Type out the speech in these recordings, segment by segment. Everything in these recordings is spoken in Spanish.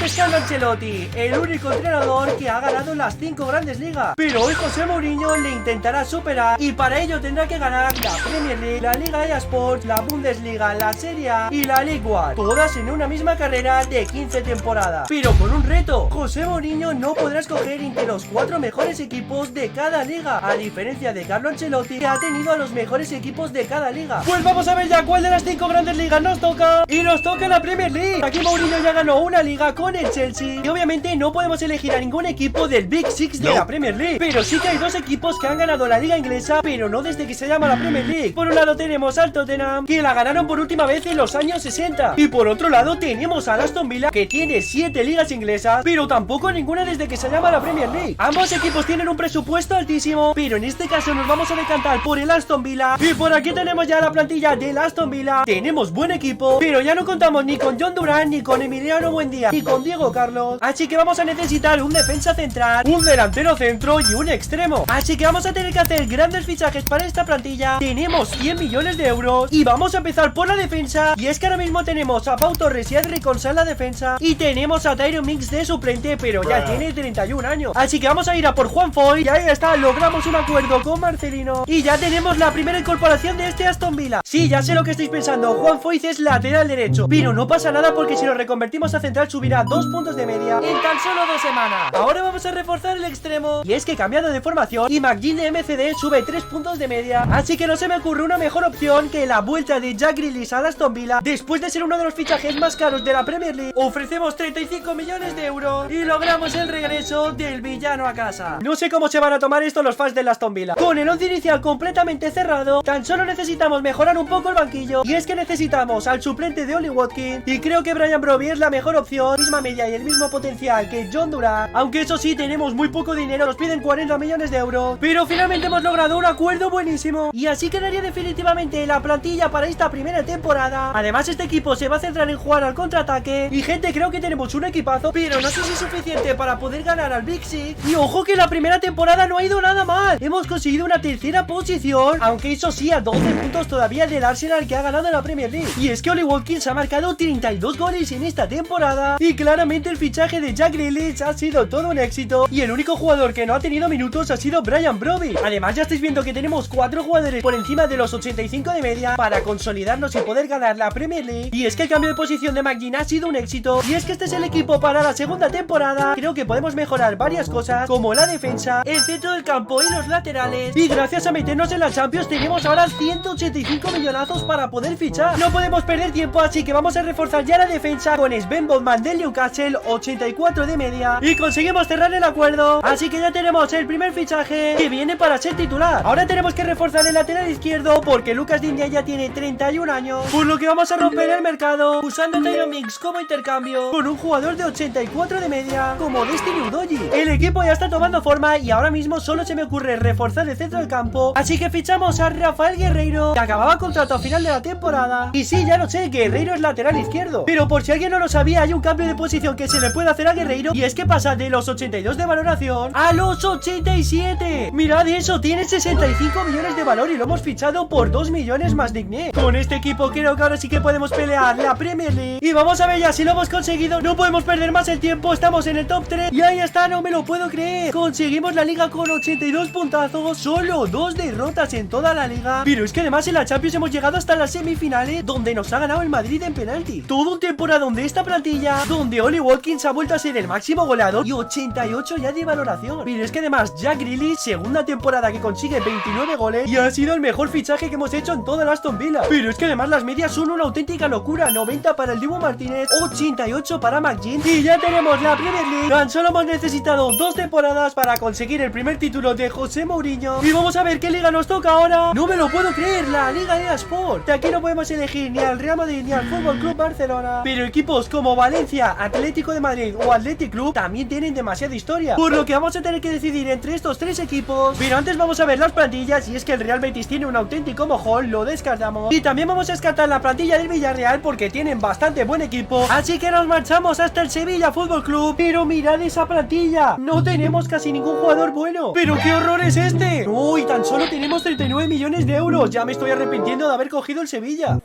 Este es Carlo Ancelotti, el único entrenador que ha ganado las 5 grandes ligas. Pero hoy José Mourinho le intentará superar y para ello tendrá que ganar la Premier League, la Liga eSports, la Bundesliga, la Serie A y la League One, todas en una misma carrera de 15 temporadas. Pero con un reto, José Mourinho no podrá escoger entre los 4 mejores equipos de cada liga, a diferencia de Carlo Ancelotti, que ha tenido a los mejores equipos de cada liga. Pues vamos a ver ya cuál de las 5 grandes ligas nos toca. Y nos toca la Premier League. Aquí Mourinho ya ganó una liga con el Chelsea y obviamente no podemos elegir a ningún equipo del Big Six de la Premier League. Pero sí que hay 2 equipos que han ganado la liga inglesa, pero no desde que se llama la Premier League. Por un lado tenemos al Tottenham, que la ganaron por última vez en los años 60. Y por otro lado tenemos al Aston Villa, que tiene 7 ligas inglesas, pero tampoco ninguna desde que se llama la Premier League. Ambos equipos tienen un presupuesto altísimo, pero en este caso nos vamos a decantar por el Aston Villa. Y por aquí tenemos ya la plantilla del Aston Villa. Tenemos buen equipo, pero ya no contamos ni con John Duran, ni con Emiliano Buendía, ni con Diego Carlos. Así que vamos a necesitar un defensa central, un delantero centro y un extremo. Así que vamos a tener que hacer grandes fichajes para esta plantilla. Tenemos 100 millones de euros y vamos a empezar por la defensa. Y es que ahora mismo tenemos a Pau Torres y a Adri Consa en la defensa, y tenemos a Tyron Mings de suplente, pero ya tiene 31 años. Así que vamos a ir a por Juan Foyth. Y ahí está, logramos un acuerdo con Marcelino y ya tenemos la primera incorporación de este Aston Villa. Sí, ya sé lo que estáis pensando, Juan Foyth es lateral derecho, pero no pasa nada porque si lo reconvertimos a central subirá 2 puntos de media en tan solo 2 semanas. Ahora vamos a reforzar el extremo, y es que he cambiado de formación y McGinn de MCD sube 3 puntos de media. Así que no se me ocurre una mejor opción que la vuelta de Jack Grealish al Aston Villa. Después de ser uno de los fichajes más caros de la Premier League, ofrecemos 35 millones de euros y logramos el regreso del villano a casa. No sé cómo se van a tomar esto los fans del Aston Villa. Con el 11 inicial completamente cerrado, tan solo necesitamos mejorar un poco el banquillo, y es que necesitamos al suplente de Oli Watkins, y creo que Bryan Brobby es la mejor opción, misma media y el mismo potencial que John Duran, aunque eso sí, tenemos muy poco dinero, nos piden 40 millones de euros, pero finalmente hemos logrado un acuerdo buenísimo, y así quedaría definitivamente la plantilla para esta primera temporada. Además, este equipo se va a centrar en jugar al contraataque, y gente, creo que tenemos un equipazo, pero no sé si es suficiente para poder ganar al Big Six. Y ojo que la primera temporada no ha ido nada mal, hemos conseguido una tercera posición, aunque eso sí, a 12 puntos todavía del Arsenal, que ha ganado la Premier League. Y es que Oli Watkins ha marcado 32 goles en esta temporada, y claramente el fichaje de Jack Grealish ha sido todo un éxito, y el único jugador que no ha tenido minutos ha sido Bryan Brobby. Además, ya estáis viendo que tenemos 4 jugadores por encima de los 85 de media para consolidarnos y poder ganar la Premier League. Y es que el cambio de posición de McGinn ha sido un éxito, y es que este es el equipo para la segunda temporada. Creo que podemos mejorar varias cosas, como la defensa, el centro del campo y los laterales, y gracias a meternos en la Champions tenemos ahora 185 millonazos para poder fichar. No podemos perder tiempo, así que vamos a reforzar ya la defensa con Sven Botman del Newcastle, 84 de media, y conseguimos cerrar el acuerdo. Así que ya tenemos el primer fichaje que viene para ser titular. Ahora tenemos que reforzar el lateral izquierdo porque Lucas Digne ya tiene 31 años, por lo que vamos a romper el mercado usando Tyron Mings como intercambio con un jugador de 84 de media como Destiny Udogie. El equipo ya está tomando forma y ahora mismo solo se me ocurre reforzar el centro del campo, así que fichamos a Rafael Guerreiro, que acababa contrato a final de la temporada. Y sí, ya lo sé, Guerreiro es lateral izquierdo, pero por si alguien no lo sabía, hay un cambio de posición que se le puede hacer a Guerreiro, y es que pasa de los 82 de valoración a los 87. Mirad eso, tiene 65 millones de valor y lo hemos fichado por 2 millones más Digne. Con este equipo creo que ahora sí que podemos pelear la Premier League, y vamos a ver ya si lo hemos conseguido. No podemos perder más el tiempo, estamos en el top 3 y ahí está, no me lo puedo creer. Conseguimos la liga con 82 puntazos, solo 2 derrotas en toda la liga, pero es que además en la Champions hemos llegado hasta las semifinales, donde nos ha ganado el Madrid en penalti. Todo un temporadón de esta plantilla, donde Oli Watkins ha vuelto a ser el máximo goleador y 88 ya de valoración. Pero es que además Jack Grealish, segunda temporada que consigue 29 goles, y ha sido el mejor fichaje que hemos hecho en todo el Aston Villa. Pero es que además las medias son una auténtica locura, 90 para el Dibu Martínez, 88 para McGinn, y ya tenemos la Premier League. Tan solo hemos necesitado 2 temporadas para conseguir el primer título de José Mourinho, y vamos a ver qué liga nos toca ahora. No me lo puedo creer, la Liga eSports. De aquí no podemos elegir ni al Real Madrid ni al Fútbol Club Barcelona, pero equipos como Valencia, Atlético de Madrid o Athletic Club también tienen demasiada historia, por lo que vamos a tener que decidir entre estos 3 equipos. Pero antes vamos a ver las plantillas, y es que el Real Betis tiene un auténtico mojón, lo descartamos, y también vamos a descartar la plantilla del Villarreal porque tienen bastante buen equipo, así que nos marchamos hasta el Sevilla Fútbol Club. Pero mirad esa plantilla, no tenemos casi ningún jugador bueno. Pero qué horror es este. Uy, tan solo tenemos 39 millones de euros. Ya me estoy arrepintiendo de haber cogido el Sevilla.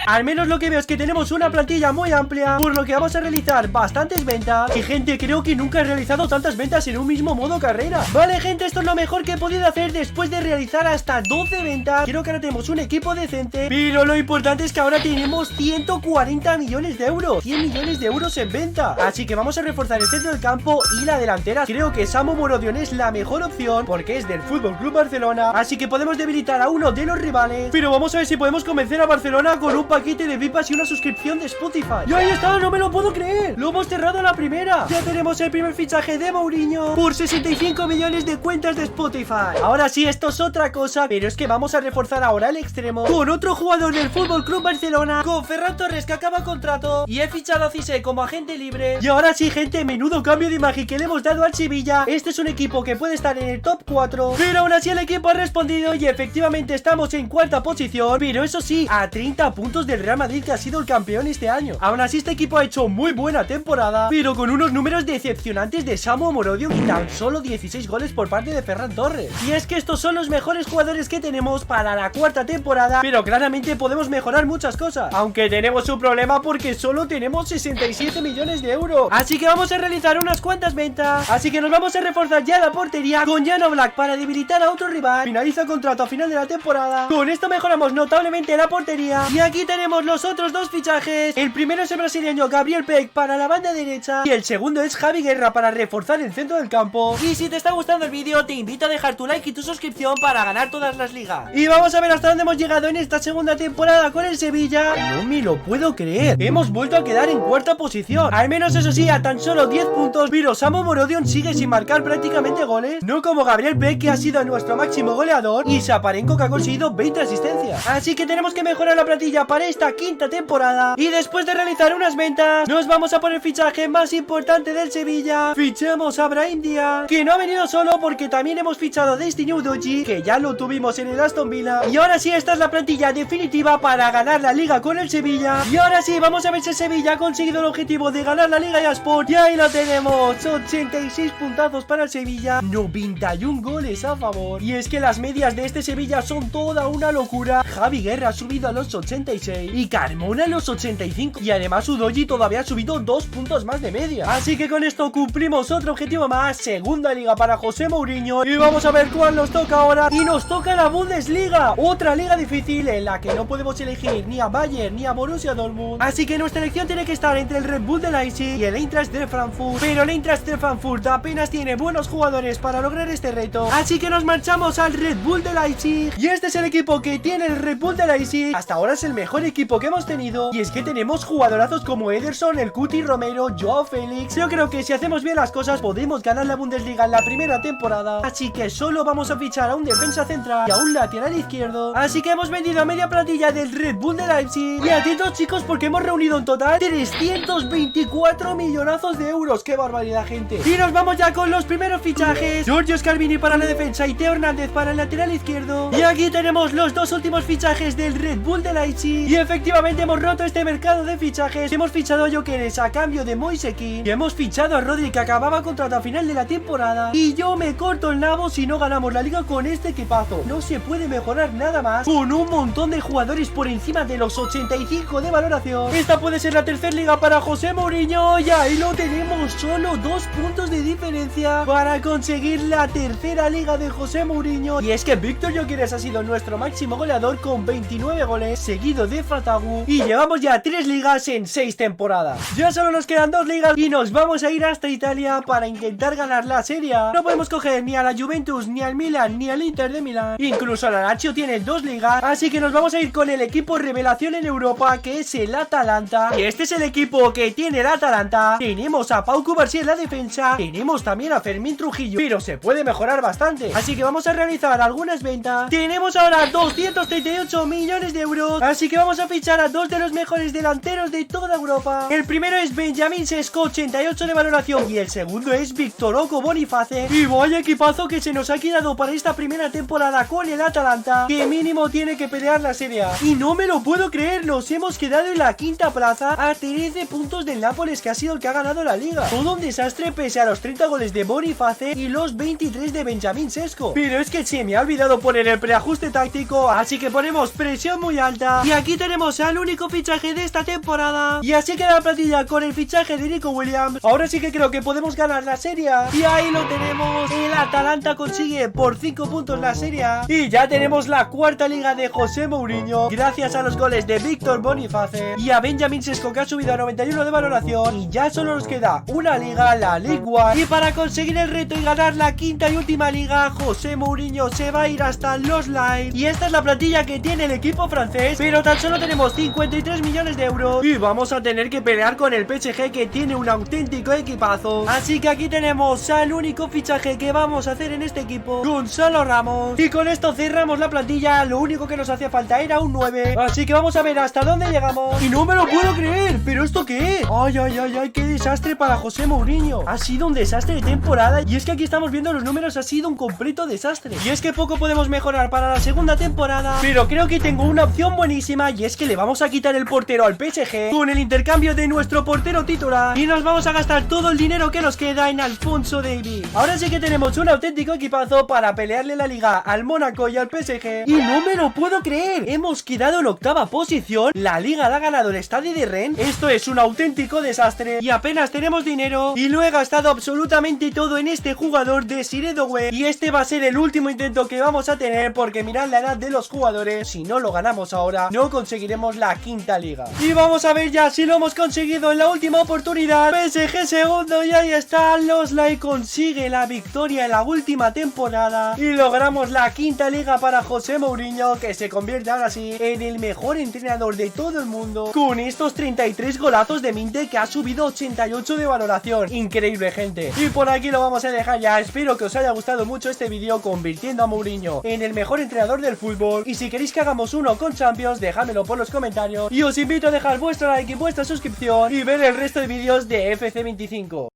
Al menos lo que veo es que tenemos una plantilla muy amplia, por lo que vamos a realizar bastantes ventas. Y gente, creo que nunca he realizado tantas ventas en un mismo modo carrera. Vale, gente, esto es lo mejor que he podido hacer después de realizar hasta 12 ventas. Creo que ahora tenemos un equipo decente, pero lo importante es que ahora tenemos 140 millones de euros, 100 millones de euros en venta. Así que vamos a reforzar el centro del campo y la delantera. Creo que Samu Morodion es la mejor opción porque es del Fútbol Club Barcelona, así que podemos debilitar a uno de los rivales. Pero vamos a ver si podemos convencer a Barcelona con un paquete de VIPas y una suscripción de Spotify. ¡Y ahí está! ¡No me lo puedo creer! ¡Lo hemos cerrado a la primera! Ya tenemos el primer fichaje de Mourinho por 65 millones de cuentas de Spotify. Ahora sí, esto es otra cosa, pero es que vamos a reforzar ahora el extremo con otro jugador del Fútbol Club Barcelona, con Ferran Torres, que acaba contrato, y he fichado a Cissé como agente libre. Y ahora sí, gente, menudo cambio de imagen que le hemos dado al Sevilla. Este es un equipo que puede estar en el top 4, pero aún así el equipo ha respondido y efectivamente estamos en cuarta posición, pero eso sí, a 30 puntos del Real Madrid, que ha sido el campeón este año. Aún así este equipo ha hecho muy buena temporada, pero con unos números decepcionantes de Samu Morodion y tan solo 16 goles por parte de Ferran Torres. Y es que estos son los mejores jugadores que tenemos para la cuarta temporada, pero claramente podemos mejorar muchas cosas, aunque tenemos un problema porque solo tenemos 67 millones de euros. Así que vamos a realizar unas cuantas ventas. Así que nos vamos a reforzar ya la portería con Jan Oblak para debilitar a otro rival. Finaliza contrato a final de la temporada. Con esto mejoramos notablemente la portería. Y aquí tenemos los otros dos fichajes. El primero es el brasileño Gabriel Peck para la banda derecha, y el segundo es Javi Guerra para reforzar el centro del campo. Y si te está gustando el vídeo, te invito a dejar tu like y tu suscripción para ganar todas las ligas. Y vamos a ver hasta dónde hemos llegado en esta segunda temporada con el Sevilla. No me lo puedo creer. Hemos vuelto a quedar en cuarta posición. Al menos eso sí, a tan solo 10 puntos. Pero Samu Morodion sigue sin marcar prácticamente goles. No como Gabriel Peck, que ha sido nuestro máximo goleador, y Shaparenko, que ha conseguido 20 asistencias. Así que tenemos que mejorar la plantilla para esta quinta temporada. Y después de realizar unas ventas, nos vamos a por el fichaje más importante del Sevilla. Fichamos a Brahim Díaz, que no ha venido solo porque también hemos fichado a Destiny Udogie, que ya lo tuvimos en el Aston Villa. Y ahora sí, esta es la plantilla definitiva para ganar la liga con el Sevilla. Y ahora sí, vamos a ver si el Sevilla ha conseguido el objetivo de ganar la Liga eSport. Y ahí lo tenemos, 86 puntazos para el Sevilla, 91 goles a favor. Y es que las medias de este Sevilla son toda una locura. Javi Guerra ha subido a los 86 y Carmona a los 85, y además Udogie todavía ha subido 2 puntos más de media. Así que con esto cumplimos otro objetivo más, segunda liga para José Mourinho. Y vamos a ver cuál nos toca ahora. Y nos toca la Bundesliga, otra liga difícil en la que no podemos elegir ni a Bayern ni a Borussia Dortmund. Así que nuestra elección tiene que estar entre el Red Bull de Leipzig y el Eintracht de Frankfurt. Pero el Eintracht de Frankfurt apenas tiene buenos jugadores para lograr este reto, así que nos marchamos al Red Bull de Leipzig. Y este es el equipo que tiene el Red Bull de Leipzig. Hasta ahora es el mejor equipo que hemos tenido, y es que tenemos jugadorazos como Ederson, el Cuti Romero, Joao Félix. Yo creo que si hacemos bien las cosas podemos ganar la Bundesliga en la primera temporada. Así que solo vamos a fichar a un defensa central y a un lateral izquierdo. Así que hemos vendido a media plantilla del Red Bull de Leipzig. Y atentos, chicos, porque hemos reunido en total 324 millonazos de euros. ¡Qué barbaridad, gente! Y nos vamos ya con los primeros fichajes. Giorgio Scalvini para la defensa y Teo Hernández para el lateral izquierdo. Y aquí tenemos los dos últimos fichajes del Red Bull de Leipzig. Y efectivamente hemos roto este mercado de fichajes. Hemos fichado a Gyökeres a cambio de Moise Kean, y hemos fichado a Rodri, que acababa contrato a final de la temporada. Y yo me corto el nabo si no ganamos la liga con este equipazo. No se puede mejorar nada más, con un montón de jugadores por encima de los 85 de valoración. Esta puede ser la tercera liga para José Mourinho, y ahí lo tenemos, solo 2 puntos de diferencia para conseguir la tercera liga de José Mourinho. Y es que Víctor Gyökeres ha sido nuestro máximo goleador con 29 goles, seguido de Fatagu, y llevamos ya 3 ligas en 6 temporadas. Ya solo nos quedan 2 ligas y nos vamos a ir hasta Italia para intentar ganar la Serie A. No podemos coger ni a la Juventus, ni al Milan, ni al Inter de Milán. Incluso la Lazio tiene 2 ligas, así que nos vamos a ir con el equipo revelación en Europa, que es el Atalanta. Y este es el equipo que tiene el Atalanta. Tenemos a Pau Cubarsí en la defensa, tenemos también a Fermín Trujillo, pero se puede mejorar bastante, así que vamos a realizar algunas ventas. Tenemos ahora 238 millones de euros, así que vamos a fichar a 2 de los mejores delanteros de toda Europa. El primero es Benjamín Sesko, 88 de valoración, y el segundo es Víctor Oco Boniface. Y vaya equipazo que se nos ha quedado para esta primera temporada con el Atalanta, que mínimo tiene que pelear la Serie A. Y no me lo puedo creer, nos hemos quedado en la quinta plaza a 13 puntos del Nápoles, que ha sido el que ha ganado la liga. Todo un desastre pese a los 30 goles de Boniface y los 23 de Benjamín Sesko. Pero es que se me ha olvidado poner el preajuste táctico, así que ponemos presión muy alta. Y aquí aquí tenemos al único fichaje de esta temporada. Y así queda la plantilla con el fichaje de Nico Williams. Ahora sí que creo que podemos ganar la Serie A. Y ahí lo tenemos. El Atalanta consigue por 5 puntos la Serie A. Y ya tenemos la cuarta liga de José Mourinho, gracias a los goles de Víctor Boniface y a Benjamín Sesko, que ha subido a 91 de valoración. Y ya solo nos queda una liga, la Ligue 1. Y para conseguir el reto y ganar la quinta y última liga, José Mourinho se va a ir hasta los Live. Y esta es la plantilla que tiene el equipo francés, pero tan solo tenemos 53 millones de euros. Y vamos a tener que pelear con el PSG, que tiene un auténtico equipazo. Así que aquí tenemos al único fichaje que vamos a hacer en este equipo, Gonzalo Ramos. Y con esto cerramos la plantilla. Lo único que nos hacía falta era un 9. Así que vamos a ver hasta dónde llegamos. Y no me lo puedo creer. ¿Pero esto qué es? Ay, ay, ay, ay, qué desastre para José Mourinho. Ha sido un desastre de temporada. Y es que aquí estamos viendo los números, ha sido un completo desastre. Y es que poco podemos mejorar para la segunda temporada, pero creo que tengo una opción buenísima. Y es que le vamos a quitar el portero al PSG con el intercambio de nuestro portero titular. Y nos vamos a gastar todo el dinero que nos queda en Alphonso Davies. Ahora sí que tenemos un auténtico equipazo para pelearle la liga al Mónaco y al PSG. Y no me lo puedo creer. Hemos quedado en octava posición. La liga la ha ganado el Stade de Rennes. Esto es un auténtico desastre. Y apenas tenemos dinero. Y lo he gastado absolutamente todo en este jugador de Desiré Doué. Y este va a ser el último intento que vamos a tener, porque mirad la edad de los jugadores. Si no lo ganamos ahora, no conseguiremos la quinta liga. Y vamos a ver ya si lo hemos conseguido en la última oportunidad. PSG segundo, y ahí está. Los Live consigue la victoria en la última temporada. Y logramos la quinta liga para José Mourinho, que se convierte ahora sí en el mejor entrenador de todo el mundo, con estos 33 golazos de Minte, que ha subido 88 de valoración. Increíble, gente. Y por aquí lo vamos a dejar ya. Espero que os haya gustado mucho este vídeo, convirtiendo a Mourinho en el mejor entrenador del fútbol. Y si queréis que hagamos uno con Champions, dejádmelo por los comentarios. Y os invito a dejar vuestro like y vuestra suscripción y ver el resto de vídeos de FC25.